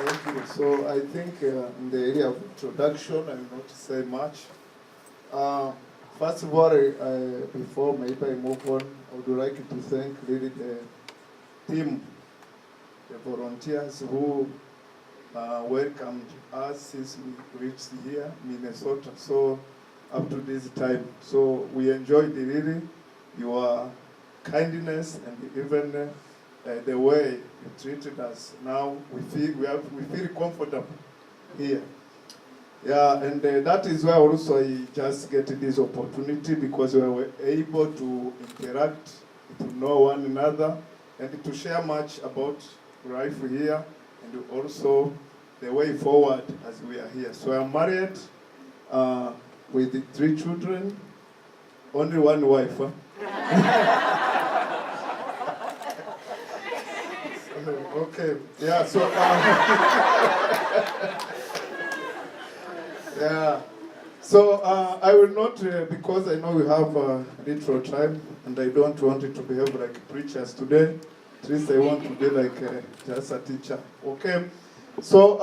Thank you. So I think in the area of introduction, I will not say much. First of all, before maybe I move on, I would like to thank really the team, the volunteers who welcomed us since we reached here, Minnesota. So up to this time. So we enjoyed really your kindness and even the way you treated us. Now we feel comfortable here. Yeah, and that is why also I just get this opportunity because we were able to interact, to know one another, and to share much about life here, and also the way forward as we are here. So I'm married with 3 children, only one wife. Okay, yeah, so yeah, so I will not, because I know we have little time, and I don't want it to behave like preachers today. At least I want to be like just a teacher. Okay, so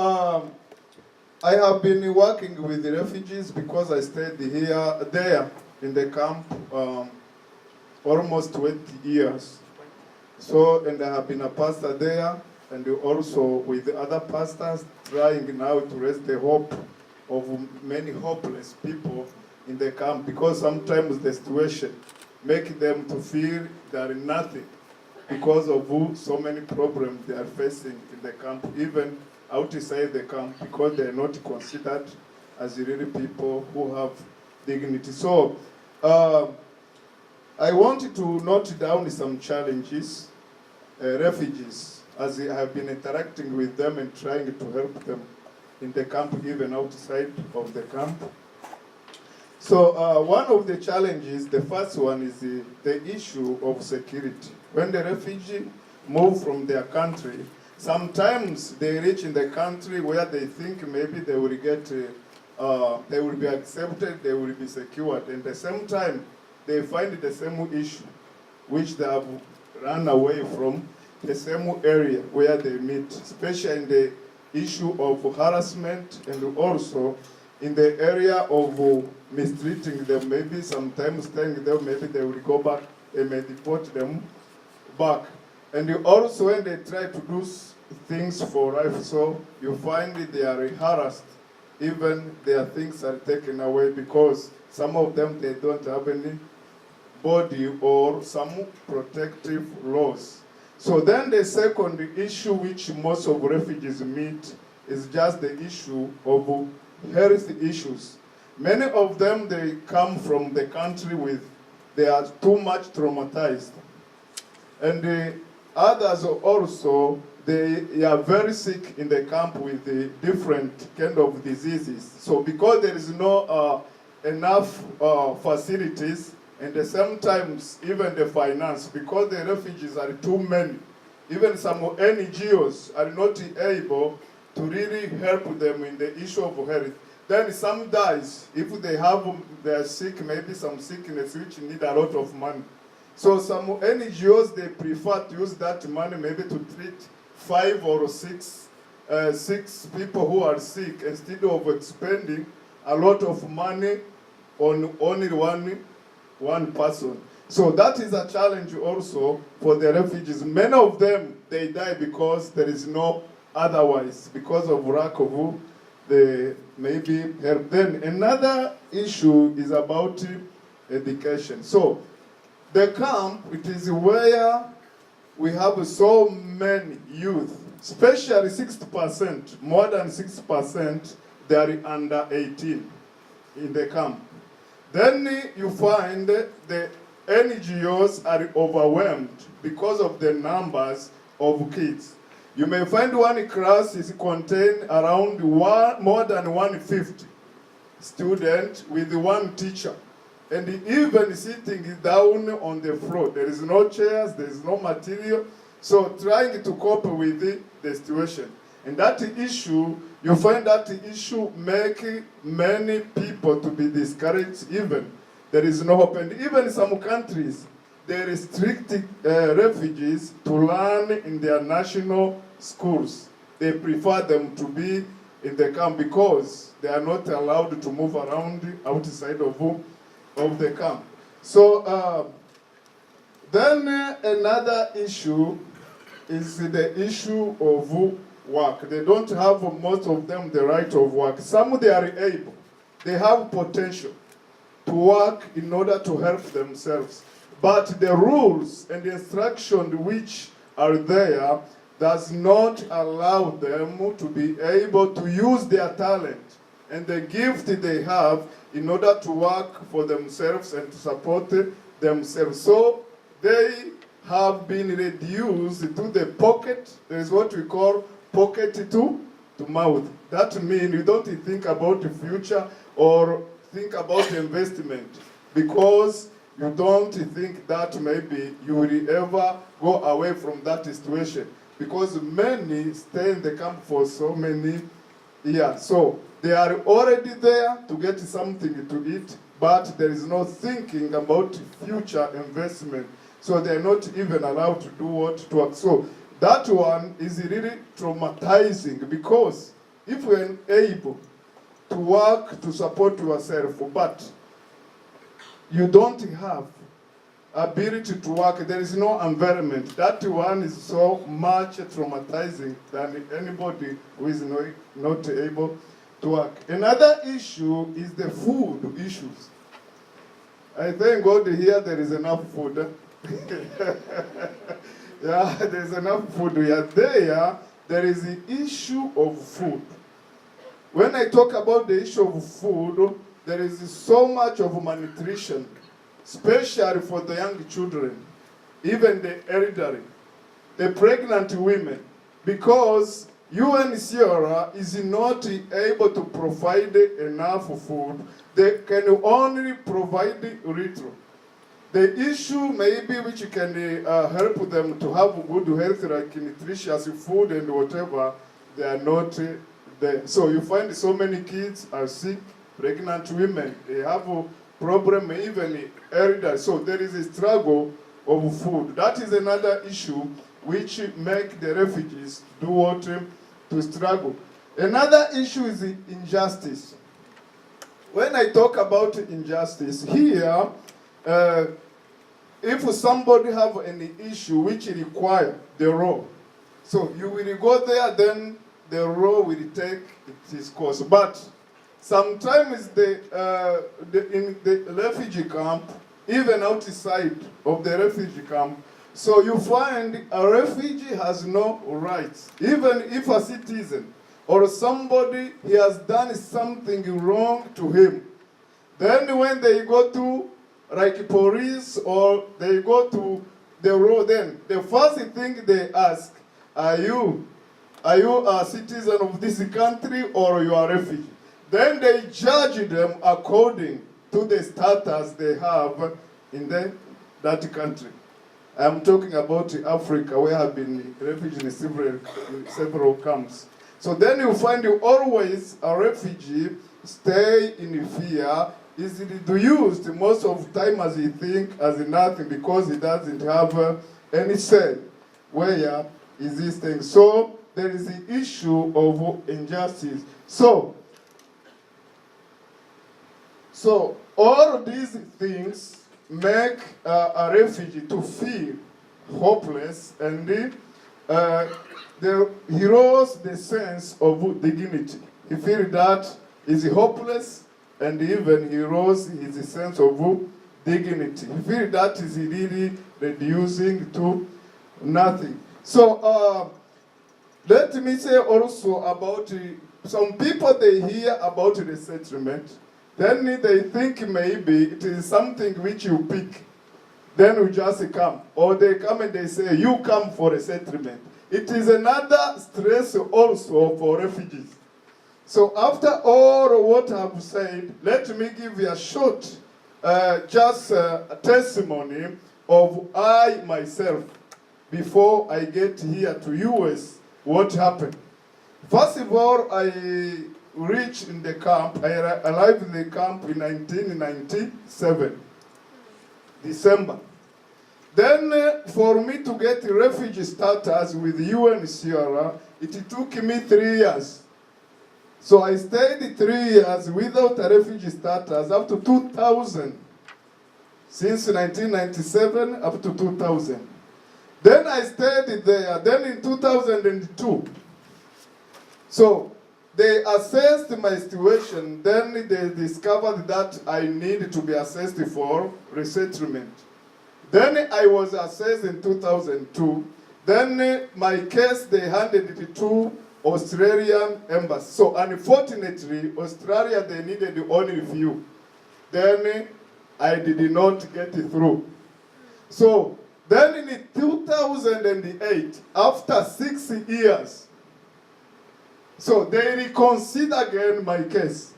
I have been working with the refugees because I stayed there in the camp almost 20 years. So, and I have been a pastor there, and also with the other pastors, trying now to raise the hope of many hopeless people in the camp, because sometimes the situation makes them to feel they are nothing because of so many problems they are facing in the camp, even outside the camp, because they are not considered as really people who have dignity. So, I wanted to note down some challenges, refugees, as I have been interacting with them and trying to help them in the camp, even outside of the camp. So one of the challenges, the first one is the issue of security. When the refugee move from their country, sometimes they reach in the country where they think maybe they will get, they will be accepted, they will be secured. And at the same time, they find the same issue, which they have run away from, the same area where they meet, especially in the issue of harassment, and also in the area of mistreating them, maybe sometimes telling them maybe they will go back, they may deport them back. And also when they try to do things for life, so you find they are harassed, even their things are taken away because some of them, they don't have any body or some protective laws. So then the second issue which most of refugees meet is just the issue of health issues. Many of them, they come from the country they are too much traumatized. And the others also, they are very sick in the camp with the different kind of diseases. So because there is no enough facilities, and sometimes even the finance, because the refugees are too many, even some NGOs are not able to really help them in the issue of health. Then some dies if they are sick, maybe some sickness which need a lot of money. So some NGOs, they prefer to use that money maybe to treat 5 or 6 people who are sick, instead of expending a lot of money on only one person. So that is a challenge also for the refugees. Many of them, they die because there is no otherwise, because of lack of the maybe help. Then another issue is about education. So the camp, it is where we have so many youth, especially 60%, more than 60%, they are under 18 in the camp. Then you find the NGOs are overwhelmed because of the numbers of kids. You may find one class is contain around more than 150 students with one teacher. And even sitting down on the floor. There is no chairs, there is no material. So trying to cope with the situation. And that issue, you find that issue making many people to be discouraged even. There is no hope. And even in some countries, they restrict refugees to learn in their national schools. they prefer them to be in the camp because they are not allowed to move around outside of the camp. So then another issue is the issue of work. They don't have, most of them, the right of work. Some they are able, they have potential to work in order to help themselves. But the rules and the instructions which are there does not allow them to be able to use their talent and the gift they have in order to work for themselves and to support themselves. So they have been reduced to the pocket. There is what we call pocket to mouth. That means you don't think about the future or think about investment because you don't think that maybe you will ever go away from that situation. Because many stay in the camp for so many years. So they are already there to get something to eat, but there is no thinking about future investment. So they are not even allowed to do what to work. So that one is really traumatizing because if we are able to work to support yourself, but you don't have ability to work, there is no environment. That one is so much traumatizing than anybody who is not able to work. Another issue is the food issues. I thank God here there is enough food. Yeah, there is enough food. We are there is the issue of food. When I talk about the issue of food, there is so much of malnutrition, especially for the young children, even the elderly, the pregnant women, because UNHCR is not able to provide enough food. They can only provide little. The issue maybe which can help them to have good health, like nutritious food and whatever, they are not there. So you find so many kids are sick, pregnant women, they have a problem, even elderly. So there is a struggle of food. That is another issue which make the refugees do what to struggle. Another issue is the injustice. When I talk about injustice here, if somebody have any issue which require the law, so you will go there, then the law will take its course. But sometimes in the refugee camp, even outside of the refugee camp, so you find a refugee has no rights. Even if a citizen or somebody, he has done something wrong to him, then when they go to like police or they go to the road, then the first thing they ask, are you a citizen of this country or you are a refugee? Then they judge them according to the status they have in that country. I'm talking about Africa, where I have been refugee in several camps. So then you find always a refugee stay in fear, is reduced most of the time as he think as nothing because he doesn't have any say where is this thing. So there is the issue of injustice. So all these things make a refugee to feel hopeless, and he lost the sense of dignity. He feels that he's hopeless, and even he lost his sense of dignity. He feels that is really reducing to nothing. So let me say also about some people, they hear about resettlement, then they think maybe it is something which you pick, then you just come. Or they come and they say, you come for resettlement. It is another stress also for refugees. So after all what I've said, let me give you a short, just a testimony of I myself, before I get here to US, what happened. First of all, I reached in the camp. I arrived in the camp in 1997, December. Then for me to get refugee status with UNHCR, It took me 3 years. So I stayed 3 years without a refugee status up to 2000. Since 1997 up to 2000. Then I stayed there. Then in 2002. So they assessed my situation. Then they discovered that I need to be assessed for resettlement. Then I was assessed in 2002. Then my case, they handed it to Australian embassy. So unfortunately, Australia, they needed only few. Then I did not get it through. So then in 2008, after 6 years, so they reconsidered again my case.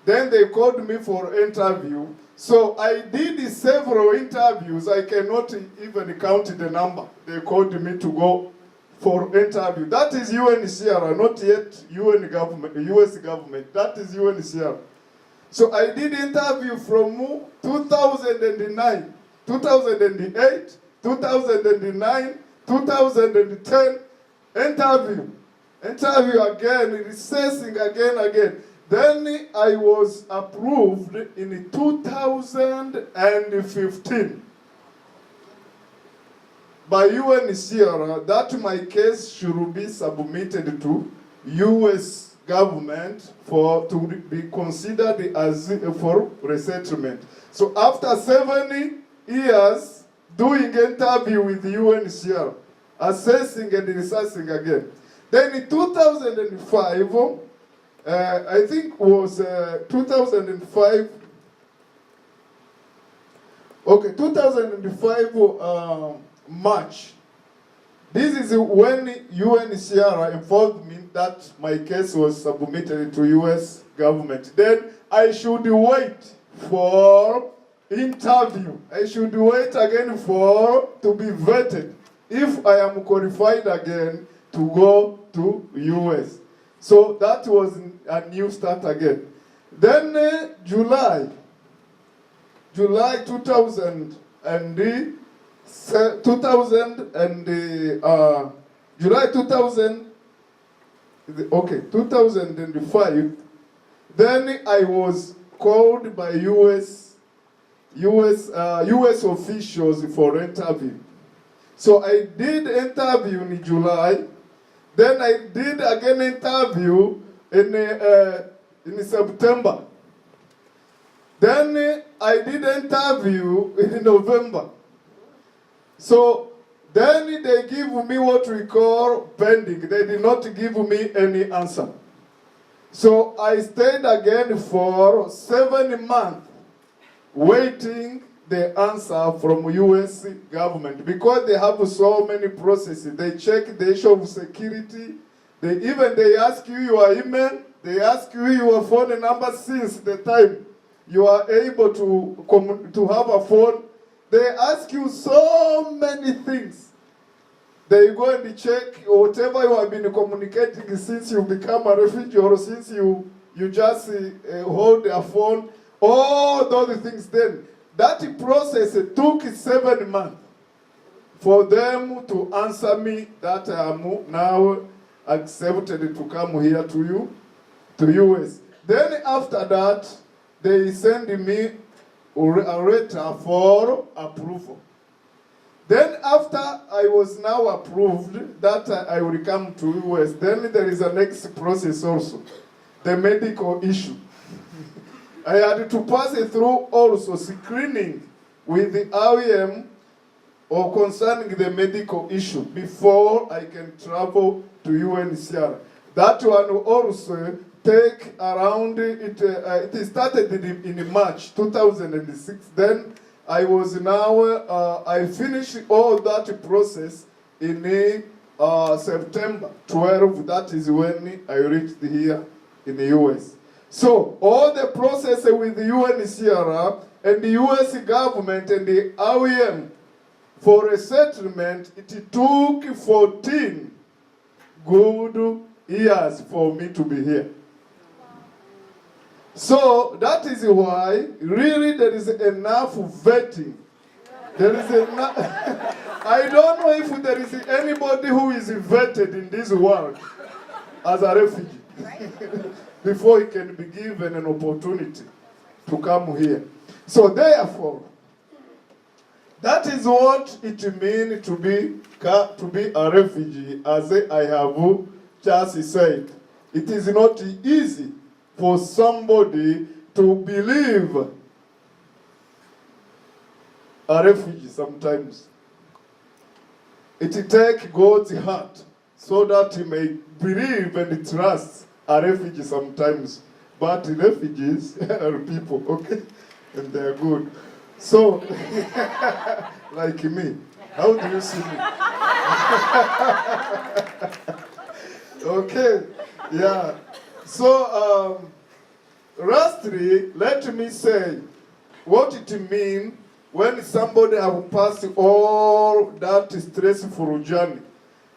Then they called me for interview. So I did several interviews. I cannot even count the number. They called me to go for interview. That is UNHCR, not yet UN government, US government. That is UNHCR. So I did interview from 2009, 2008, 2009, 2010, interview again, recessing again. Then I was approved in 2015 by UNHCR that my case should be submitted to US government to be considered as for resettlement. So after 7 years doing interview with the UNHCR, assessing and researching again. Then in 2005, I think was 2005. Okay, 2005 March. This is when UNHCR informed me that my case was submitted to US government. Then I should wait for interview. I should wait again to be vetted if I am qualified again to go to US. So that was a new start again. Then July 2000 and July 2000, okay, 2005, then I was called by US officials for interview. So I did interview in July, then I did again interview in September. Then I did interview in November. So then they give me what we call pending. They did not give me any answer. So I stayed again for 7 months waiting the answer from US government because they have so many processes. They check the issue of security. They ask you your email. They ask you your phone number since the time you are able to have a phone. They ask you so many things. They go and check whatever you have been communicating since you become a refugee or since you just hold a phone. All those things then. That process took 7 months for them to answer me that I am now accepted to come here to US. Then after that, they send me a letter for approval. Then after I was now approved that I will come to US, then there is a next process also, the medical issue. I had to pass it through also screening with the REM or concerning the medical issue before I can travel to UNHCR. That one also take around, it started in March 2006. Then I was now, I finished all that process in September 12. That is when I reached here in the US. So all the process with the UNHCR and the US government and the REM for resettlement, it took 14 good years for me to be here. So that is why really there is enough vetting. There is enough I don't know if there is anybody who is vetted in this world as a refugee before he can be given an opportunity to come here. So therefore, that is what it means to be a refugee, as I have just said. It is not easy for somebody to believe a refugee sometimes. It takes God's heart so that he may believe and trust a refugee sometimes. But refugees are people, okay? And they are good. So, like me. How do you see me? Okay, yeah. So, lastly, let me say what it means when somebody has passed all that stressful journey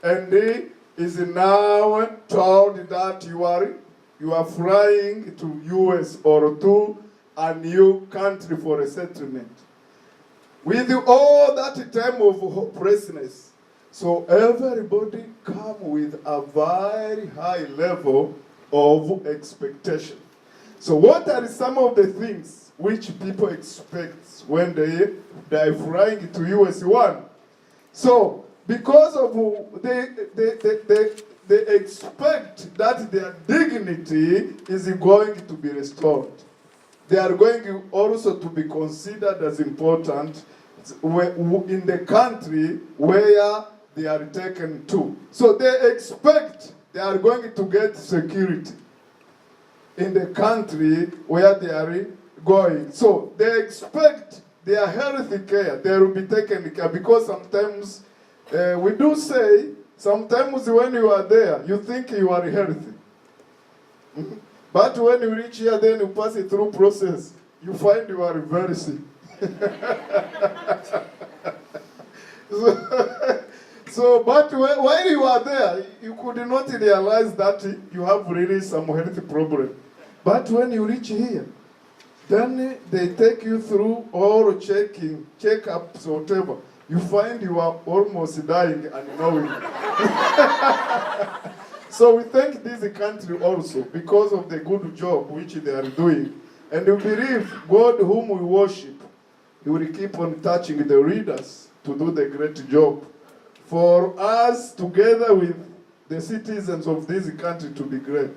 and he is now told that you are flying to US or to a new country for resettlement. With all that time of hopelessness, so everybody come with a very high level of expectation. So what are some of the things which people expect when they are flying to US 1? So because of they expect that their dignity is going to be restored. They are going also to be considered as important in the country where they are taken to. So they expect they are going to get security in the country where they are going. So they expect their health care, they will be taken care, because sometimes we do say, sometimes when you are there, you think you are healthy. But when you reach here, then you pass it through process, you find you are very sick. But while you are there, you could not realize that you have really some health problem. But when you reach here, then they take you through all checkups, whatever. You find you are almost dying unknowingly. So we thank this country also because of the good job which they are doing. And we believe God whom we worship, He will keep on touching the leaders to do the great job for us together with the citizens of this country to be great.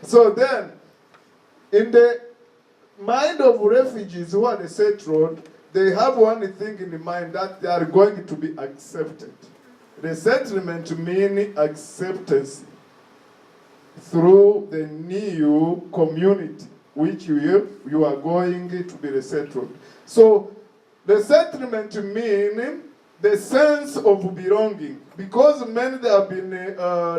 So then, in the mind of refugees who are settled, they have one thing in mind, that they are going to be accepted. Resettlement means acceptance through the new community which you are going to be resettled. So resettlement means the sense of belonging, because many they have been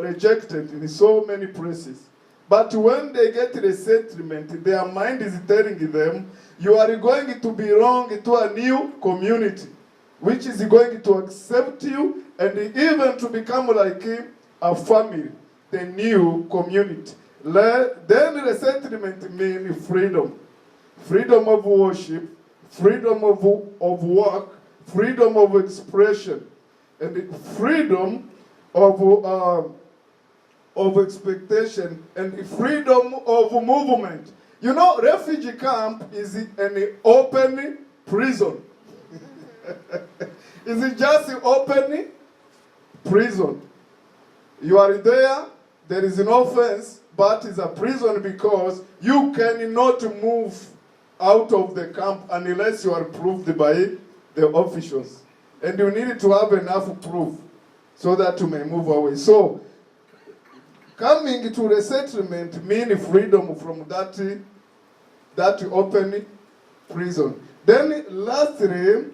rejected in so many places. But when they get resettlement, their mind is telling them, you are going to belong to a new community, which is going to accept you and even to become like a family, the new community. Then resettlement means freedom. Freedom of worship, freedom of work, freedom of expression, and freedom of expectation, and freedom of movement. You know, refugee camp is an open prison. Is it just an open prison? You are there is no fence, but it's a prison because you cannot move out of the camp unless you are approved by the officials. And you need to have enough proof so that you may move away. So, coming to resettlement means freedom from that open prison. Then lastly,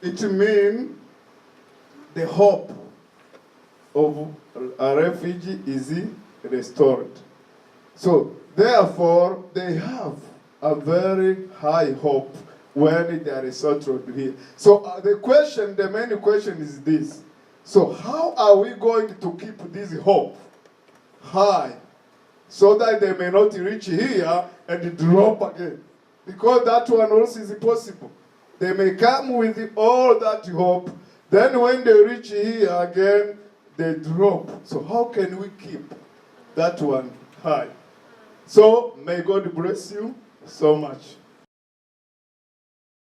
it means the hope of a refugee is restored. So therefore, they have a very high hope when they are resettled here. So the main question is this. So how are we going to keep this hope high so that they may not reach here and drop again? Because that one also is possible. They may come with all that hope. Then when they reach here again, they drop. So how can we keep that one high? So may God bless you so much.